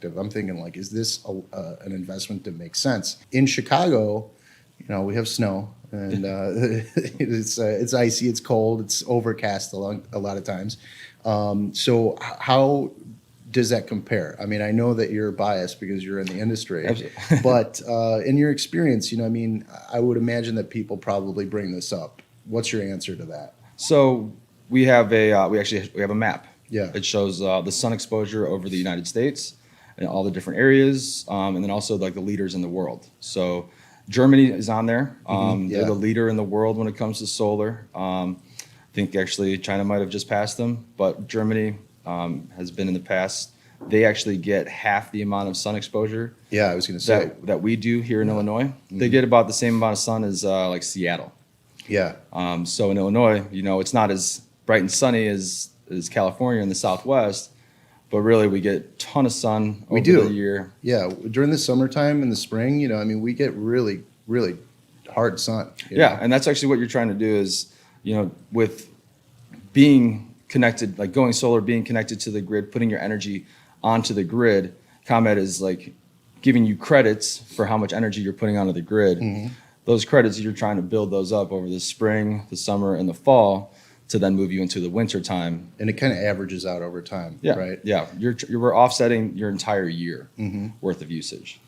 I'm thinking like, is this an investment that makes sense? In Chicago, we have snow and it's icy, it's cold, it's overcast a lot of times. So how does that compare? I mean, I know that you're biased because you're in the industry, Absolutely. but in your experience, I mean, I would imagine that people probably bring this up. What's your answer to that? So we have a map. Yeah. It shows the sun exposure over the United States and all the different areas, and then also like the leaders in the world. So Germany is on there. Yeah. They're the leader in the world when it comes to solar. I think actually China might have just passed them, but Germany has been in the past. They actually get half the amount of sun exposure Yeah, I was going to say. that we do here in Illinois. They get about the same amount of sun as like Seattle. Yeah. So in Illinois, it's not as bright and sunny as California in the Southwest, but really we get a ton of sun over the year. Yeah, during the summertime and the spring, I mean, we get really, really hard sun. Yeah, and that's actually what you're trying to do is, with being connected, like going solar, being connected to the grid, putting your energy onto the grid. ComEd is like giving you credits for how much energy you're putting onto the grid. Those credits, you're trying to build those up over the spring, the summer, and the fall to then move you into the winter time. And it kind of averages out over time, Yeah, right? yeah. We're offsetting your entire year worth of usage.